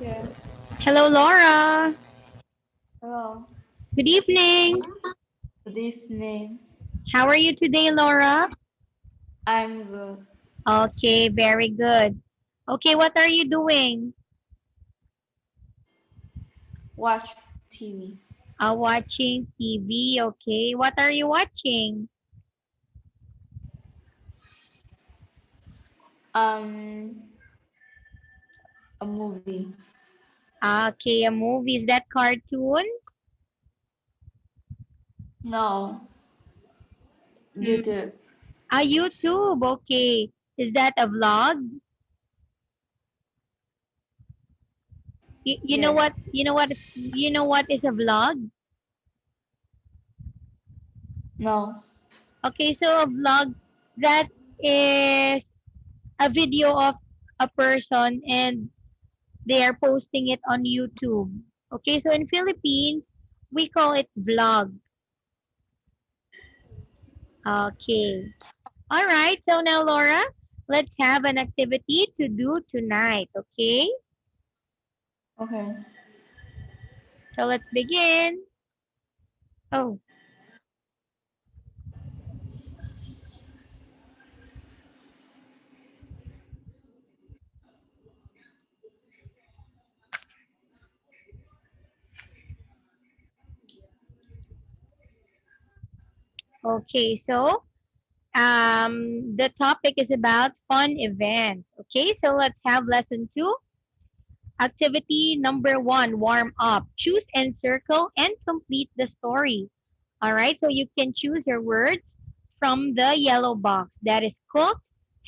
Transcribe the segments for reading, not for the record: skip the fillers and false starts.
Yeah. Hello, Laura. Hello. Good evening. Good evening. How are you today, Laura? I'm good. Okay, very good. Okay, what are you doing? Watch TV. Watching TV. Okay, what are you watching? Um, a movie. Okay, a movie. Is that cartoon? No. Hmm. YouTube. YouTube. Okay. Is that a vlog? You know Yes. what? You know what? You know what is a vlog? No. Okay, so a vlog that is a video of a person and they are posting it on YouTube. Okay, so in Philippines, we call it vlog. Okay. All right. So now, Laura, let's have an activity to do tonight. Okay. Okay. So let's begin. Oh, okay. So the topic is about fun events. Okay. So let's have lesson two. Activity number one, warm up. Choose and circle and complete the story. All right, so you can choose your words from the yellow box. That is cooked,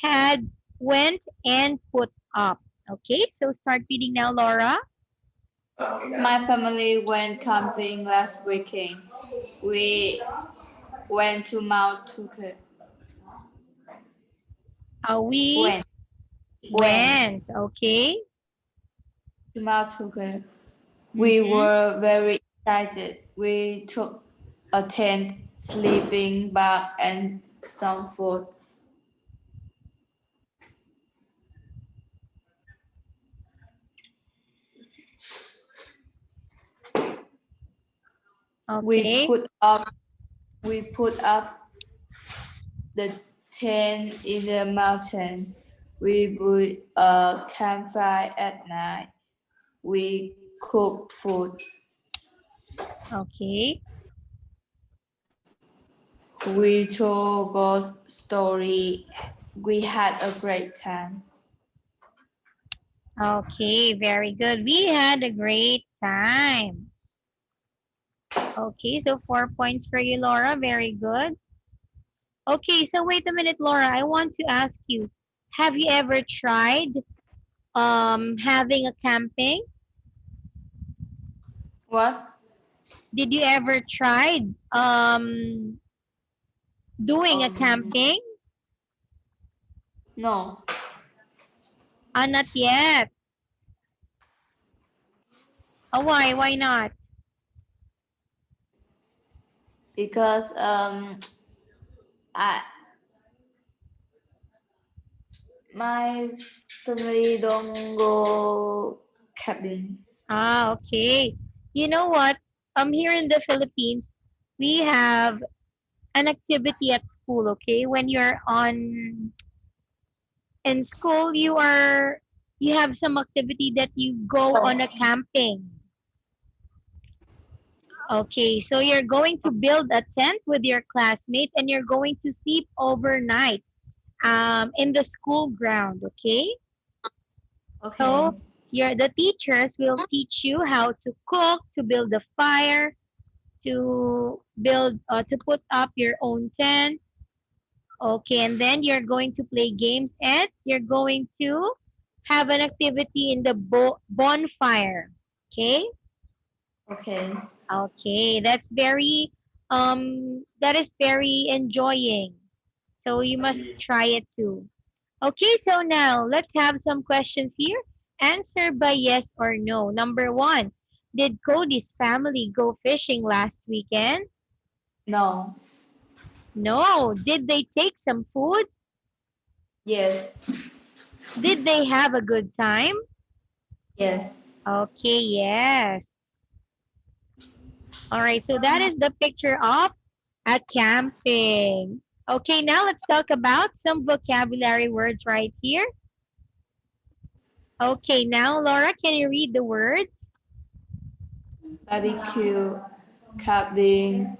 had, went, and put up. Okay, so start reading now, Laura. My family went camping last weekend. We went to Mount Tucker. We Went. Went went. Okay. to Mount Tucker. We Mm-hmm. were very excited. We took a tent, sleeping bag, and some food. We Okay. put up we put up the tent in the mountain. We built a campfire at night. We cooked food. Okay. We told ghost story. We had a great time. Okay. Very good. We had a great time. Okay, so 4 points for you, Laura. Very good. Okay, so wait a minute, Laura. I want to ask you, have you ever tried having a camping? What? Did you ever tried doing a Um, camping? no, Not yet. Oh, why? Why not? because I my family don't go camping. Okay. You know what? Here in the Philippines, we have an activity at school. Okay, when you're on in school, you have some activity that you go on a camping. Okay, so you're going to build a tent with your classmates and you're going to sleep overnight in the school ground, okay? Okay. So the teachers will teach you how to cook, to build a fire, to put up your own tent. Okay, and then you're going to play games and you're going to have an activity in the bonfire. Okay? Okay. Okay, that is very enjoying. So you must try it too. Okay, so now let's have some questions here. Answer by yes or no. Number one, did Cody's family go fishing last weekend? No. No. Did they take some food? Yes. Did they have a good time? Yes. Okay, yes. All right, so that is the picture of a camping. Okay, now let's talk about some vocabulary words right here. Okay, now Laura, can you read the words? barbecue, cabin,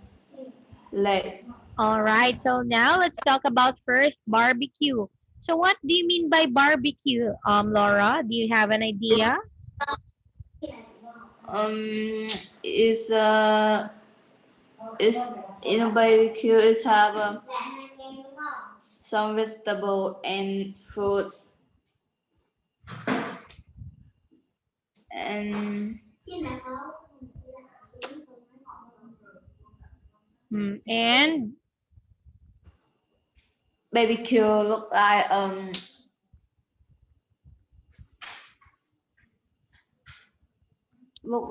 lake. All right, so now let's talk about first barbecue. So what do you mean by barbecue, Laura? Do you have an It's idea? is is in a barbecue is have some vegetable and fruit and And barbecue look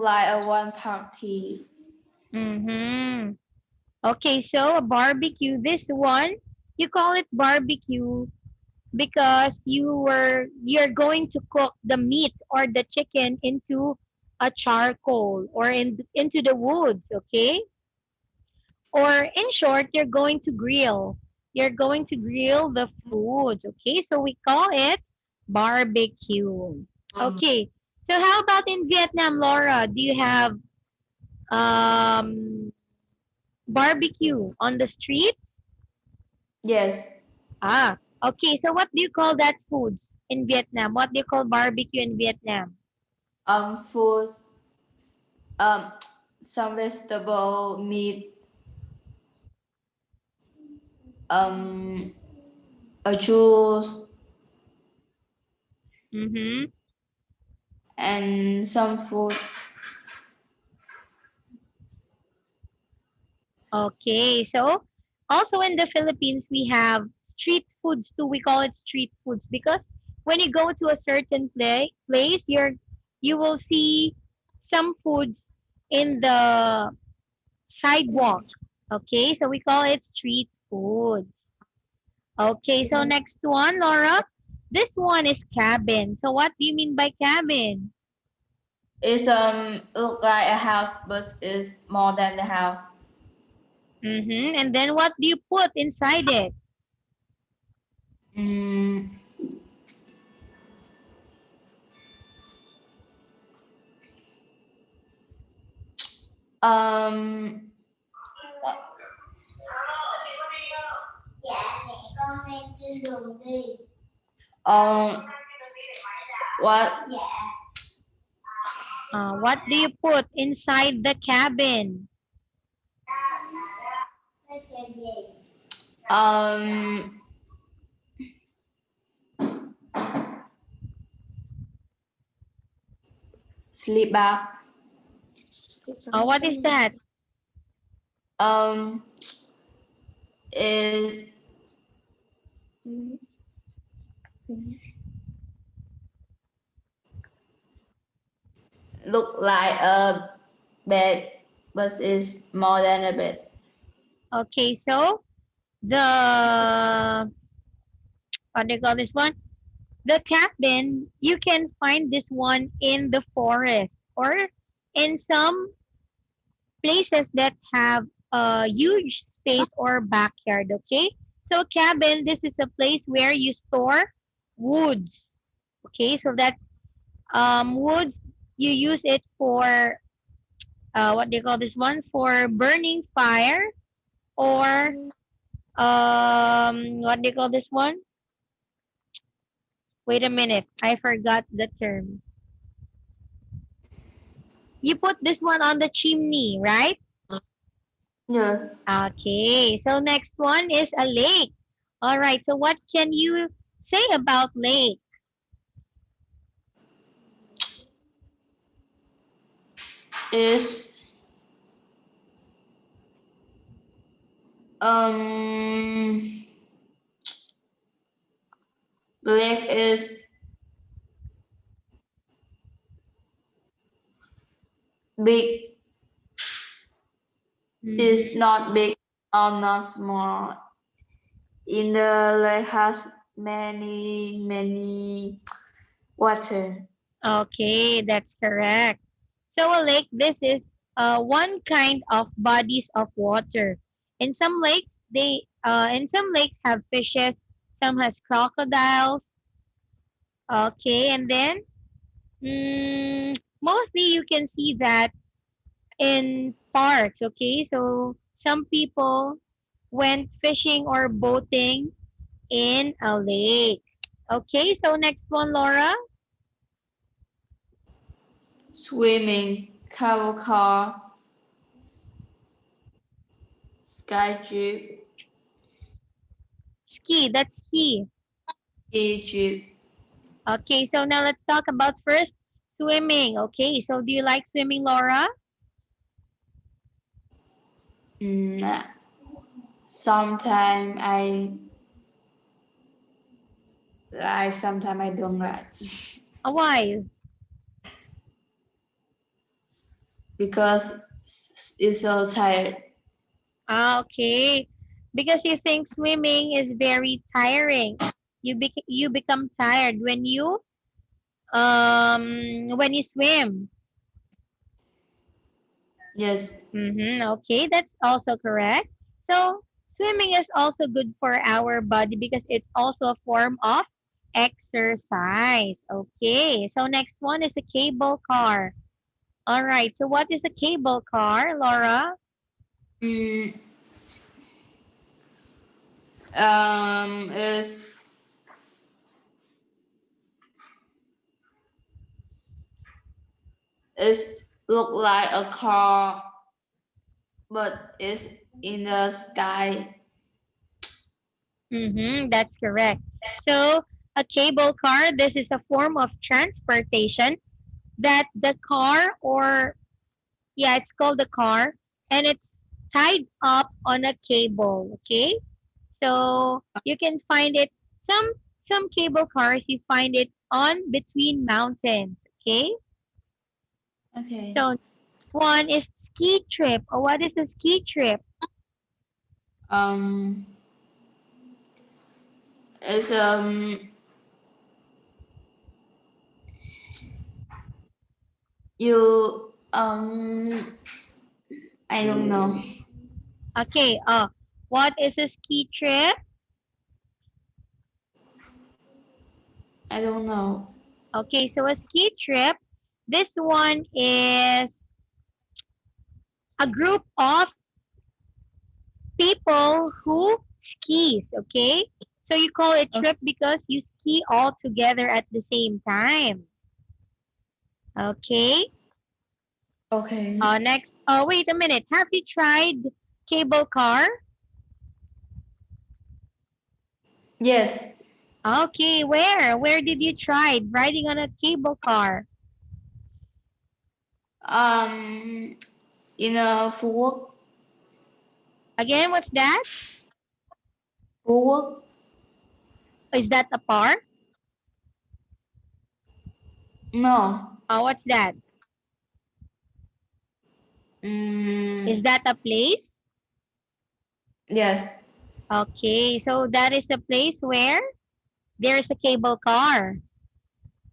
like a one party. mm-hmm. Okay, so a barbecue. This one, you call it barbecue because you're going to cook the meat or the chicken into a charcoal or into the woods, okay? Or in short, you're going to grill. You're going to grill the food, okay? So we call it barbecue. Okay. So how about in Vietnam, Laura? Do you have um barbecue on the street? Yes. Ah, okay. So what do you call that food in Vietnam? What do you call barbecue in Vietnam? Food um some vegetable meat um a juice Mm-hmm. and some food. Okay. So also in the Philippines, we have street foods too. We call it street foods because when you go to a certain place, you will see some foods in the sidewalk. Okay, so we call it street foods. Okay, so next one, Laura. This one is cabin. So what do you mean by cabin? It's look like a house but is more than the house. Mm-hmm. And then what do you put inside it? Mm, um um what What do you put inside the cabin? um sleep bag What is that? um is look like a bed but is more than a bed. Okay, so the what do you call this one? The cabin, you can find this one in the forest or in some places that have a huge space or backyard, okay? So cabin, this is a place where you store wood, okay? So that wood, you use it for, what do you call this one? For burning fire or, what do you call this one? Wait a minute, I forgot the term. You put this one on the chimney, right? Yeah. Okay, so next one is a lake. All right, so what can you say about lake? Is um the lake big Mhm. is not big or not small. In the lake has many water. Okay, that's correct. So a lake, this is one kind of bodies of water. In some lakes, have fishes. Some has crocodiles. Okay, and then mostly you can see that in parks. Okay, so some people went fishing or boating in a lake. Okay, so next one, Laura. Swimming, cable car, sky jeep, Ski, that's ski. ski jeep. Okay, so now let's talk about first swimming. Okay, so do you like swimming, Laura? Mm, Sometimes sometimes I don't like Why? because it's so tired. Okay, because you think swimming is very tiring. You become tired when you swim. Yes, Okay, that's also correct. So swimming is also good for our body because it's also a form of exercise. Okay, so next one is a cable car. All right. So what is a cable car, Laura? mm, is it's look like a car, but it's in the sky. That's correct. So a cable car, this is a form of transportation that the car or yeah, it's called a car and it's tied up on a cable. Okay. So you can find it some some cable cars you find it on between mountains. Okay. Okay. So one is ski trip. Or what is a ski trip? Um, it's you I don't know. Okay. What is a ski trip? I don't know. Okay, so a ski trip. This one is a group of people who skis. Okay, so you call it Okay. trip because you ski all together at the same time. Okay. Okay. Next. Oh, wait a minute. Have you tried cable car? Yes. Okay, where? Where did you try riding on a cable car? Um, in a Phú Again, what's that? Quốc. Is that a park? No. What's that? Is Mm, that a place? yes. Okay, so that is the place where there's a cable car.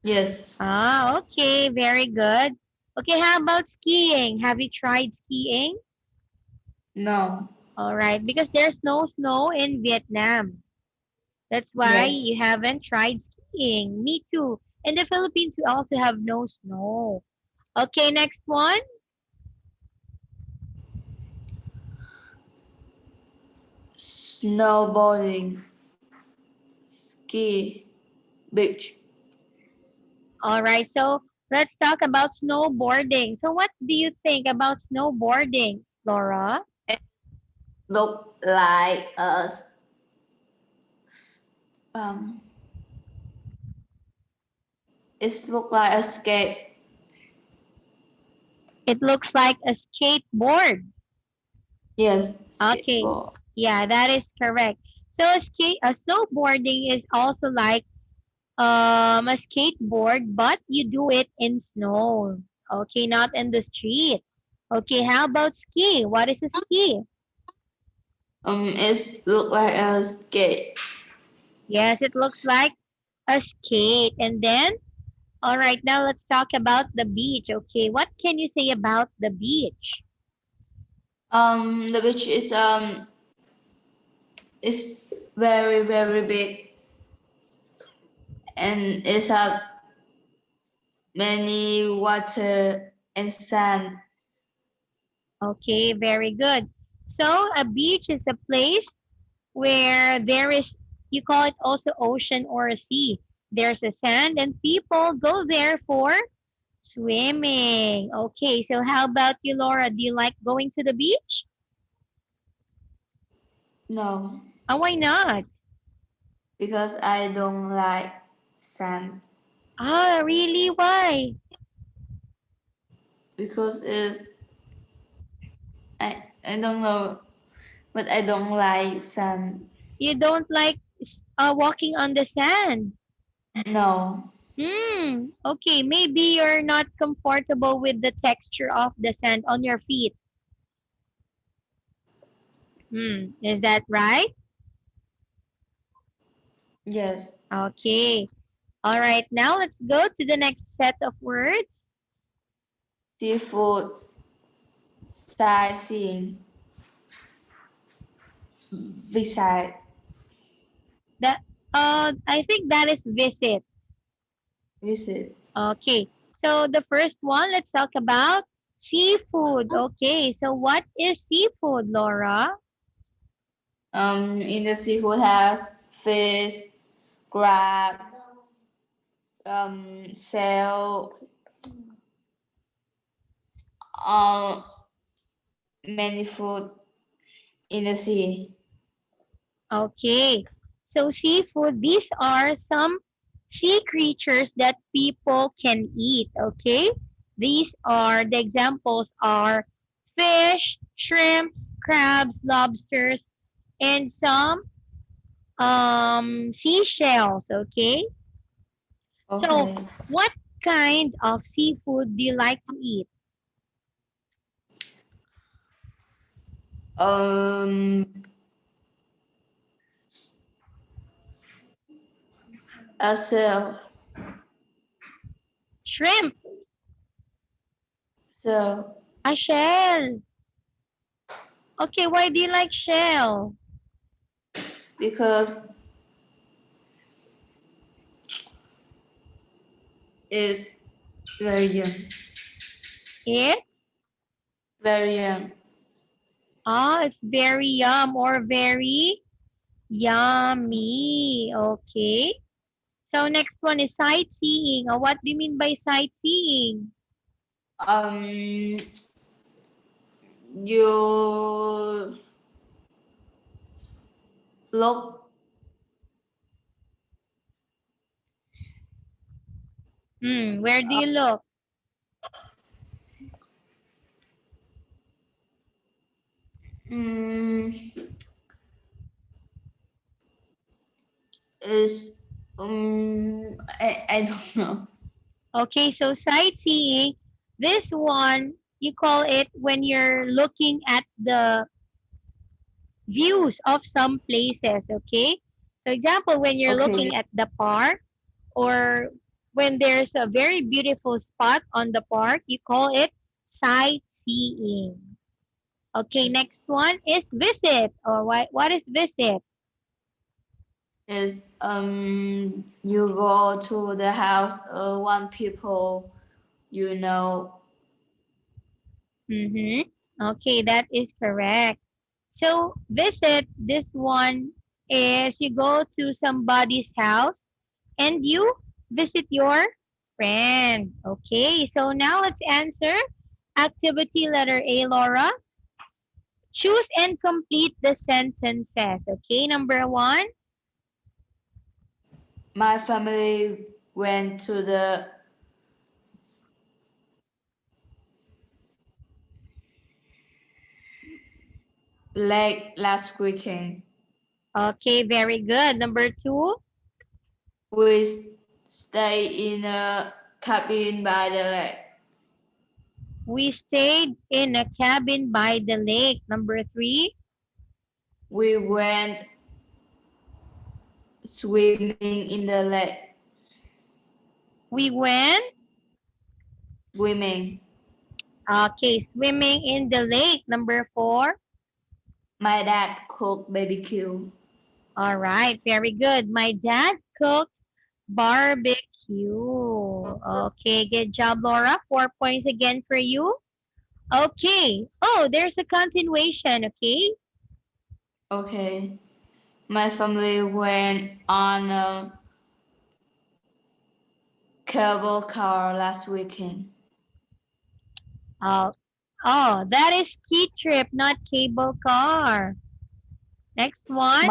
Yes. Okay, very good. Okay, how about skiing? Have you tried skiing? No. All right, because there's no snow in Vietnam. That's why Yes. you haven't tried skiing. Me too. In the Philippines, we also have no snow. Okay, next one. Snowboarding, ski, beach. All right, so let's talk about snowboarding. So, what do you think about snowboarding, Laura? Look like um. It look like a skate. It looks like a skateboard. Yes, Okay, skateboard. yeah, that is correct. So snowboarding is also like a skateboard, but you do it in snow. Okay, not in the street. Okay, how about ski? What is a ski? It look like a skate. Yes, it looks like a skate. And then All right, now let's talk about the beach. Okay, what can you say about the beach? The beach is very very big and it's have many water and sand. Okay, very good. So a beach is a place where there is, you call it also ocean or a sea. There's a sand and people go there for swimming. Okay, so how about you, Laura? Do you like going to the beach? No, Oh, why not? because I don't like sand. Ah, really? Why? Because it's I don't know, but I don't like sand. You don't like walking on the sand? No, Okay, maybe you're not comfortable with the texture of the sand on your feet. Is that right? yes, Okay. All right, now let's go to the next set of words. seafood, sightseeing, visit, That I think that is visit. visit. Okay. So the first one, let's talk about seafood. Okay. So what is seafood, Laura? In the seafood has fish, crab, shell, uh, many food in the sea. Okay. So seafood, these are some sea creatures that people can eat. Okay. These are the examples are fish, shrimp, crabs, lobsters, and some seashells. Okay. So Okay. what kind of seafood do you like to eat? Um, a shell. Shrimp, So a shell. Okay, why do you like shell? because it's very young, It's very young. it's very or very yummy. Okay. So next one is sightseeing. What do you mean by sightseeing? Um, you look Where do you look? um, is I don't know. Okay, so sightseeing, this one, you call it when you're looking at the views of some places, okay? So example, when you're Okay, looking at the park or when there's a very beautiful spot on the park, you call it sightseeing. Okay, next one is visit. Or what is visit? is you go to the house of one people you know. Mm-hmm. Okay, that is correct. So visit, this one is you go to somebody's house and you visit your friend. Okay, so now let's answer activity letter A, Laura. Choose and complete the sentences. Okay, number one. My family went to the lake last weekend. Okay, very good. Number two. We stay in a cabin by the lake. We stayed in a cabin by the lake. Number three. We went swimming in the lake. We went, swimming. okay, swimming in the lake. Number 4. My dad cooked barbecue. All right, very good. My dad cooked barbecue. Okay, good job, Laura. 4 points again for you. Okay. Oh, there's a continuation, okay? Okay. My family went on a cable car last weekend. Oh, that is ski trip, not cable car. Next one.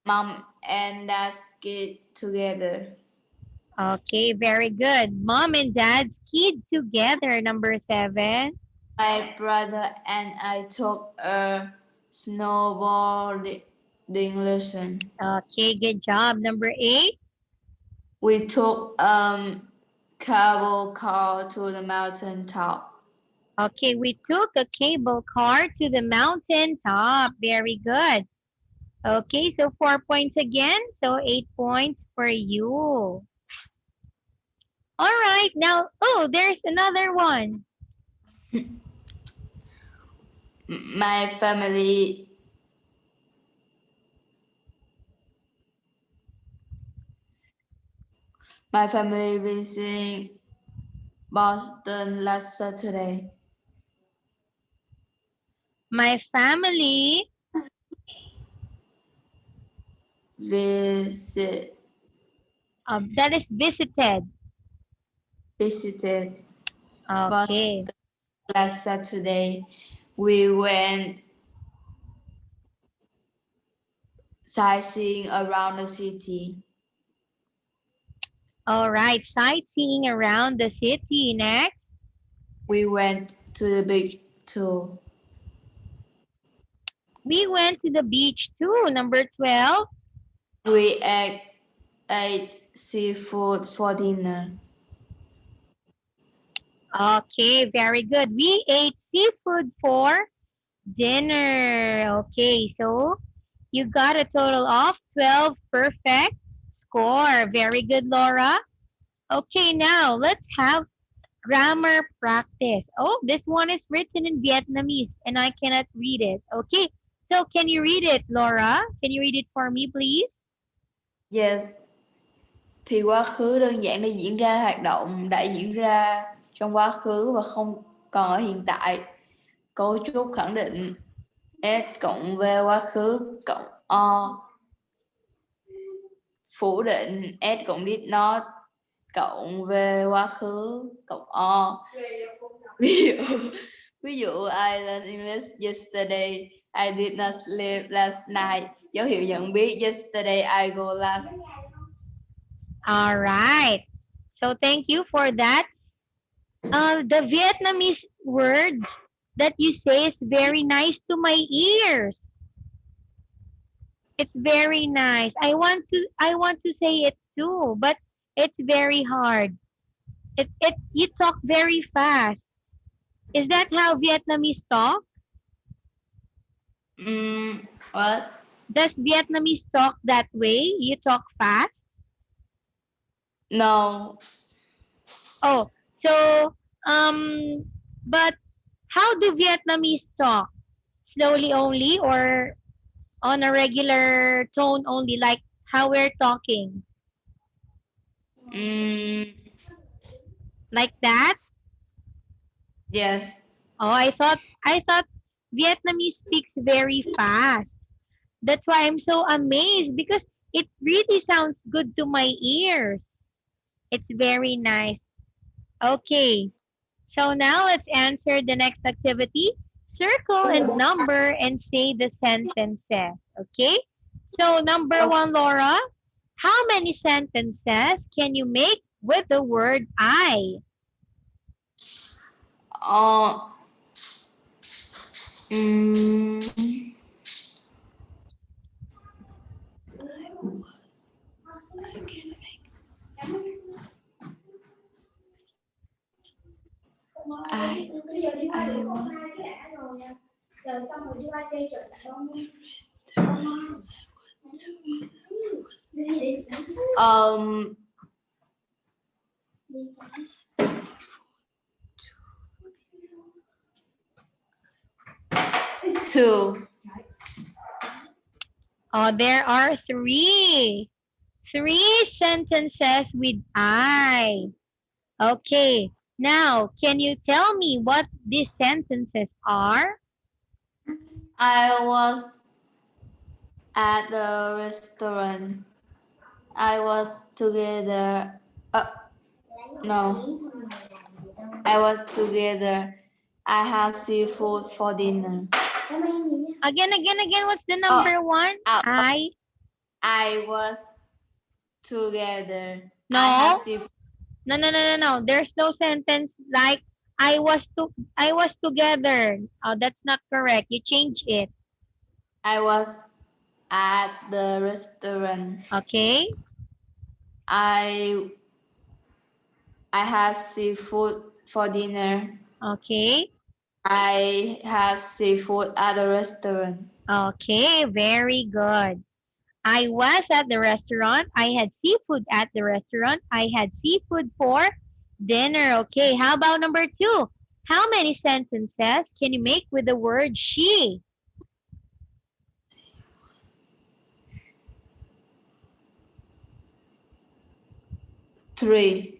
Mom and dad skied together. Okay, very good. Mom and dad skied together. Number 7. My brother and I took a snowboarding lesson. Okay, good job. Number 8. We took cable car to the mountain top. Okay, we took a cable car to the mountain top. Very good. Okay, so 4 points again. So 8 points for you. All right, now, oh, there's another one. My family visited Boston last Saturday. My family Visit that is visited. visited Okay. Boston last Saturday. We went sightseeing around the city. All right, sightseeing around the city. Next, We went to the beach too. we went to the beach too. Number 12. We ate seafood for dinner. Okay, very good. We ate seafood for dinner. Okay, so you got a total of 12 perfect score. Very good, Laura. Okay, now let's have grammar practice. Oh, this one is written in Vietnamese and I cannot read it. Okay, so can you read it, Laura? Can you read it for me, please? Yes. Thì quá khứ đơn giản để diễn ra hoạt động đã diễn ra trong quá khứ và không còn ở hiện tại. Cấu trúc khẳng định S cộng V quá khứ cộng O. Phủ định S cộng did not cộng V quá khứ cộng O. Ví dụ I learned English yesterday. I did not sleep last night. Dấu hiệu nhận biết yesterday I go last. All right. So thank you for that. The Vietnamese words that you say is very nice to my ears. It's very nice. I want to say it too, but it's very hard. It you talk very fast. Is that how Vietnamese talk? What? Does Vietnamese talk that way? You talk fast? No. Oh, so but how do Vietnamese talk? Slowly only or on a regular tone only, like how we're talking? Like that? Yes. Oh, I thought Vietnamese speaks very fast. That's why I'm so amazed because it really sounds good to my ears. It's very nice. Okay. So now let's answer the next activity. Circle and number and say the sentences. Okay? So number 1, Laura, how many sentences can you make with the word I? Two. Oh, there are three. Three sentences with I. Okay. Now, can you tell me what these sentences are? I was at the restaurant. I was together. No, I was together. I had seafood for dinner. Again, what's the Oh, number one? I was together. I had No. seafood. No. There's no sentence like I was together. Oh, that's not correct. You change it. I was at the restaurant. Okay? I had seafood for dinner. Okay. I had seafood at the restaurant. Okay, very good. I was at the restaurant. I had seafood at the restaurant. I had seafood for dinner. Okay, how about number two? How many sentences can you make with the word she? Three.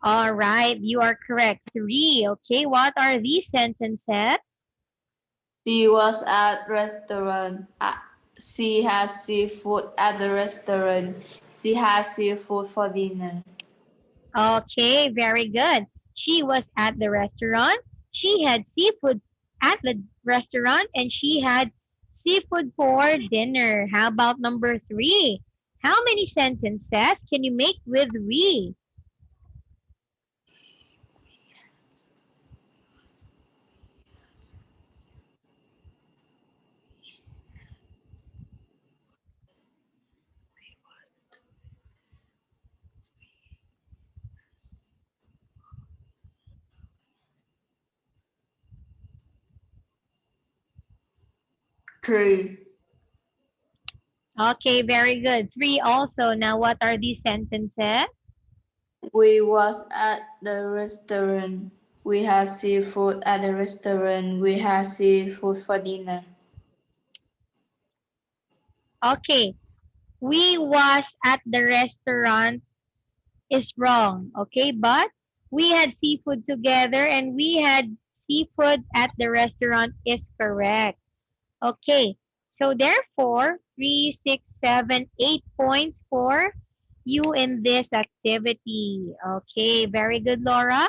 All right, you are correct. Three. Okay, what are these sentences? She was at restaurant. She has seafood at the restaurant. She has seafood for dinner. Okay, very good. She was at the restaurant. She had seafood at the restaurant and she had seafood for dinner. How about number three? How many sentences can you make with we? Three. Okay, very good. Three also. Now, what are these sentences? We was at the restaurant. We had seafood at the restaurant. We had seafood for dinner. Okay, we was at the restaurant is wrong. Okay, but we had seafood together and we had seafood at the restaurant is correct. Okay, so therefore, 3, 6, 7, 8 points for you in this activity. Okay, very good, Laura.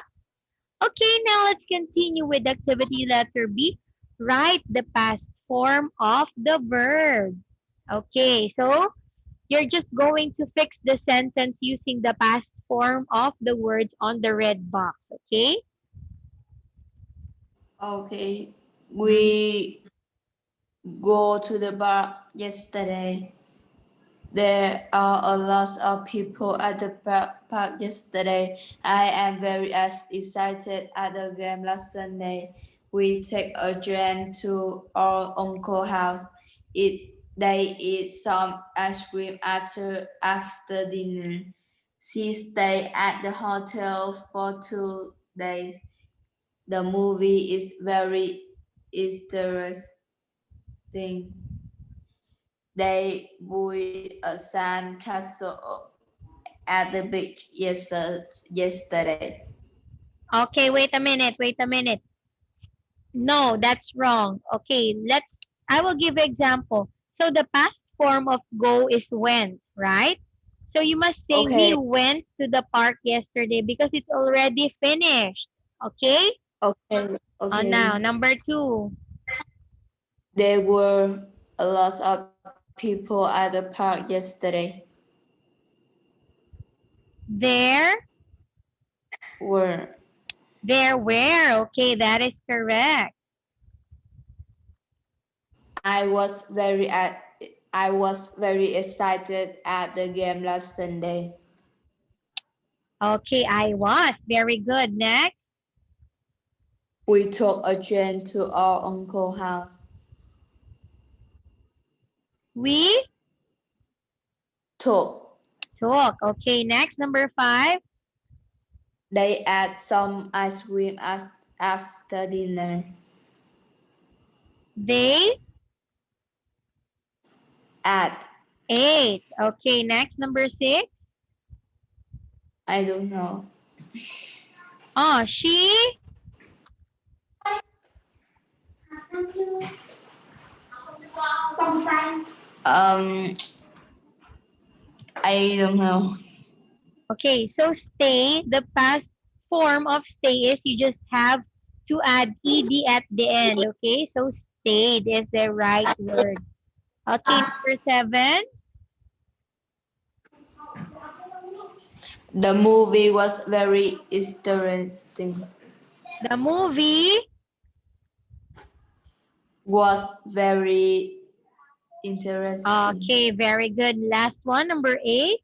Okay, now let's continue with activity letter B. Write the past form of the verb. Okay, so you're just going to fix the sentence using the past form of the words on the red box. Okay? Okay. We go to the bar yesterday. There are a lot of people at the park yesterday. I am very excited at the game last Sunday. We take a train to our uncle's house. They eat some ice cream after dinner. She stayed at the hotel for 2 days. The movie is very interesting. They built a sand castle at the beach yesterday. Okay, wait a minute. No, that's wrong. Okay, I will give an example. So the past form of go is went, right? So you must say we Okay, went to the park yesterday because it's already finished. Okay? okay, Now, okay. number two. There were a lot of people at the park yesterday. There, Were there were. Okay, that is correct. I was very at I was very excited at the game last Sunday. Okay, I was. Very good. Next. We took a train to our uncle's house. We Took Took. Okay, next, number 5. They ate some ice cream as after dinner. They At ate. Okay, next, number 6. I don't know. Oh, she Um, I don't know. Okay, so stay, the past form of stay is you just have to add ed at the end. Okay, so stayed is the right word. Okay, number 7. The movie was very interesting. The movie, Was very interesting. okay, very good. Last one, number 8.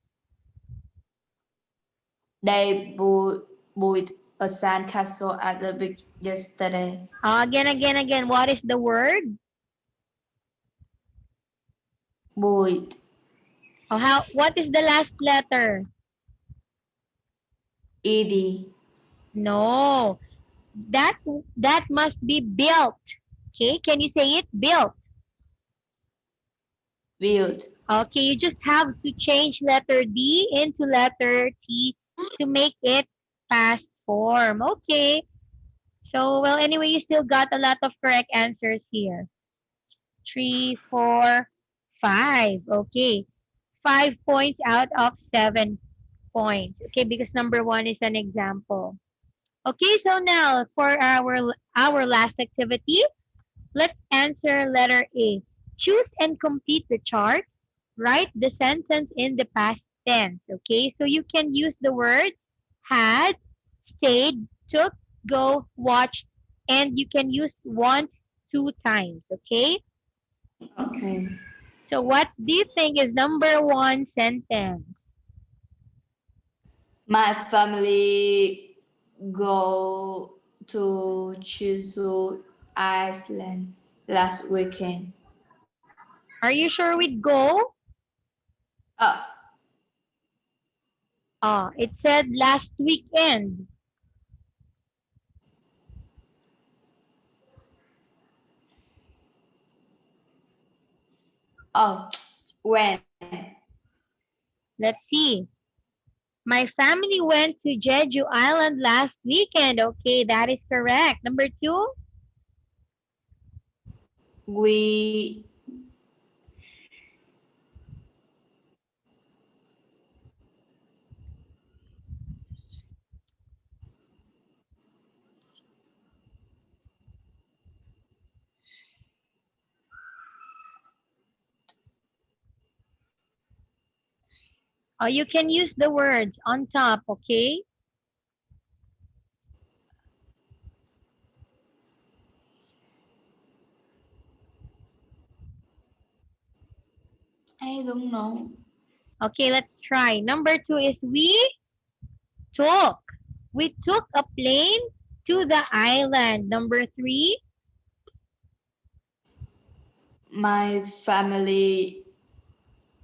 They built a sandcastle at the beach yesterday. Again. What is the word? Built. Oh, how? What is the last letter? Ed. No, that that must be built. Okay, can you say it? Built. Built. Okay, you just have to change letter D into letter T to make it past form. Okay. So, well, anyway, you still got a lot of correct answers here. 3, 4, 5. Okay. 5 points out of 7 points. Okay, because number 1 is an example. Okay, so now for our last activity, let's answer letter A. Choose and complete the chart. Write the sentence in the past tense. Okay, so you can use the words had, stayed, took, go, watched, and you can use want 2 times. Okay, Okay. so what do you think is number 1 sentence? My family go to Chisu Iceland last weekend. Are you sure we'd go? Oh, It said last weekend. oh, when? Let's see. My family went to Jeju Island last weekend. Okay, that is correct. Number 2, We you can use the words on top, okay? I don't know. Okay, let's try. Number 2 is took. We took a plane to the island. Number 3, My family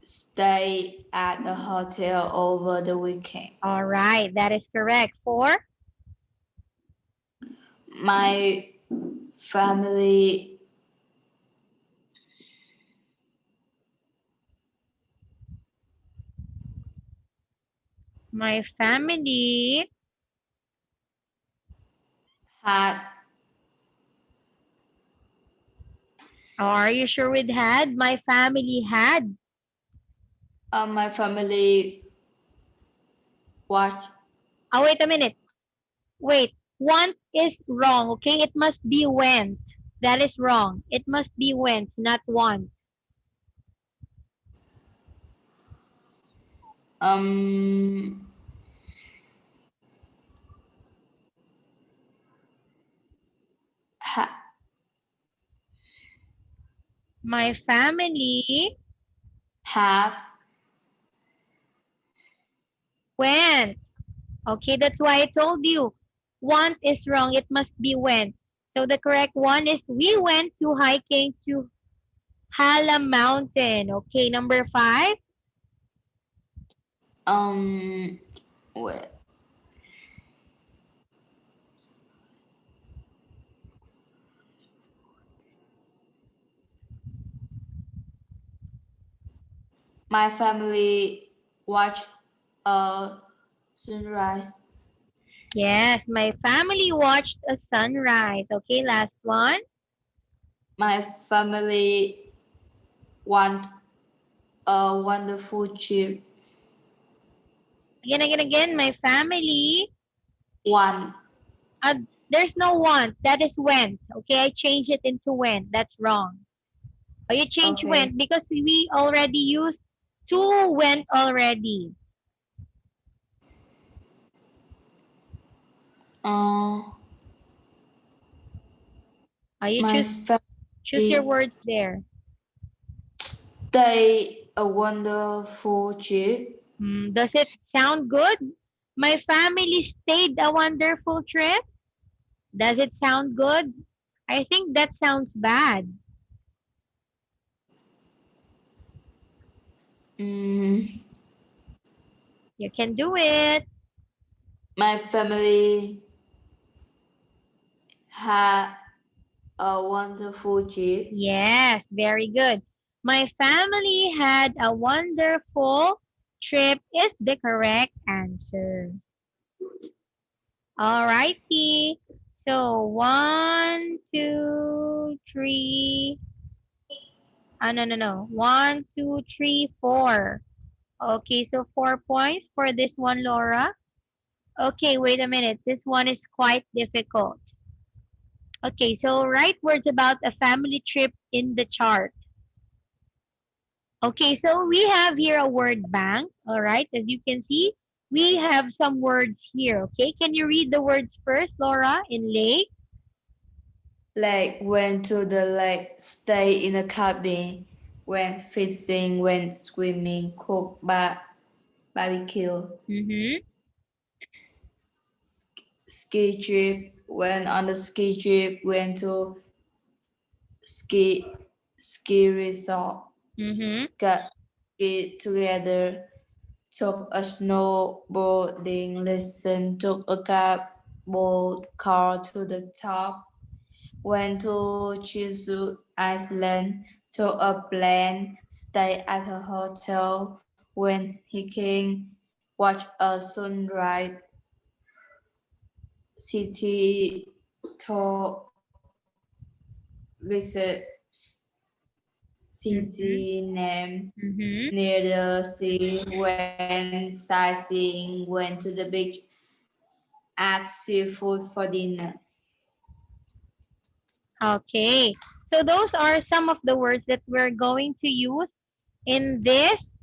stay at a hotel over the weekend. all right, that is correct. 4, My family my family, had are you sure we had? My family had. my family watch. Oh, wait a minute. Wait, want is wrong, okay? It must be went. That is wrong. It must be went, not want. Um, ha, My family have went. Okay, that's why I told you. Want is wrong. It must be went. So the correct one is we went to hiking to Hala Mountain. Okay, number 5. Um, wait. My family watch a sunrise. Yes, my family watched a sunrise. Okay, last one. My family want a wonderful trip. Again. My family. One. Uh, there's no want. That is went. Okay, I changed it into went. That's wrong. Oh, you change Okay. went because we already used to went already. Uh, You my choose your family words there. stay a wonderful trip. Does it sound good? My family stayed a wonderful trip. Does it sound good? I think that sounds bad. Mm, You can do it. my family had a wonderful trip. Yes, very good. My family had a wonderful trip is the correct answer. All righty. So one, two, three. No. 1, 2, 3, 4. Okay, so 4 points for this one, Laura. Okay, wait a minute. This one is quite difficult. Okay, so write words about a family trip in the chart. Okay, so we have here a word bank. All right, as you can see, we have some words here. Okay, can you read the words first, Laura, in lake? Like went to the lake, stay in a cabin, went fishing, went swimming, cook barbecue, Mm-hmm. ski trip, went on the ski trip, went to ski ski resort, Mm-hmm. got ski together, took a snowboarding lesson, took a cab boat car to the top, went to Jeju Iceland, took a plane, stayed at a hotel, went hiking, watched a sunrise, city tour, visit Mm-hmm. city name Mm-hmm. near the sea, went sightseeing, went to the beach, ate seafood for dinner. Okay, so those are some of the words that we're going to use in this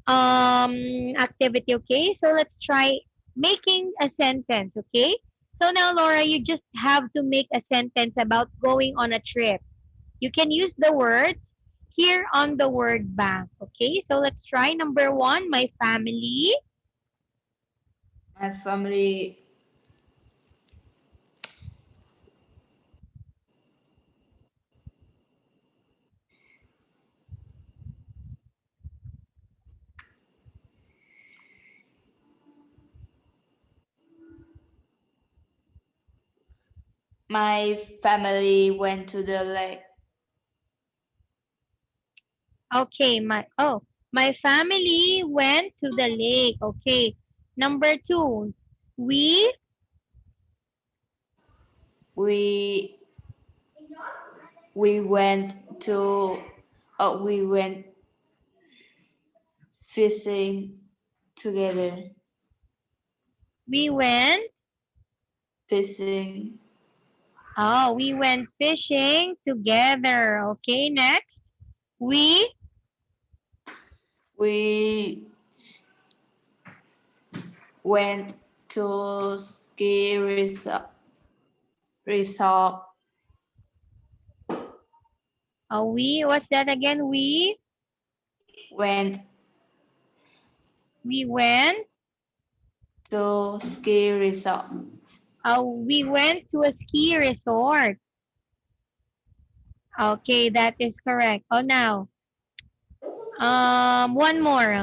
activity. Okay, so let's try making a sentence. Okay, so now Laura, you just have to make a sentence about going on a trip. You can use the words here on the word bank. Okay, so let's try number one. My family. My family my family went to the lake. Okay, my family went to the lake. Okay, number two. We We we went to we went fishing together. we went. Fishing. We went fishing together. Okay, next. We We went to ski resort. what's that again? Went We went to ski resort. we went to a ski resort. Okay, that is correct. Oh now.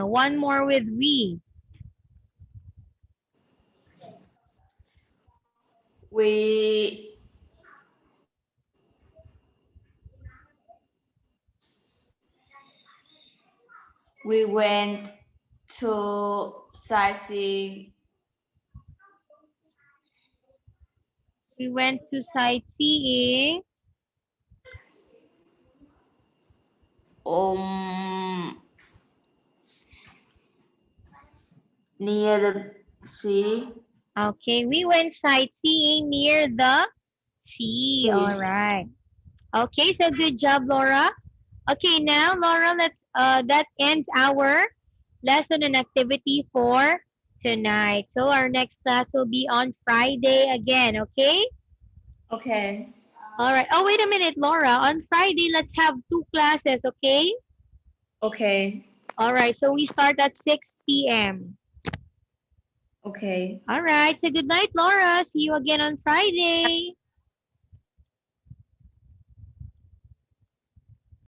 One more with we. we we went to sightseeing. We went to sightseeing Um, near the sea. Okay, we went sightseeing near the sea. All right. Okay, so good job, Laura. Okay, now Laura, let's that ends our lesson and activity for tonight. So our next class will be on Friday again, okay? Okay. All right. Oh, wait a minute, Laura. On Friday, let's have 2 classes, okay? Okay. All right. So we start at 6 p.m. Okay. All right. So good night, Laura. See you again on Friday.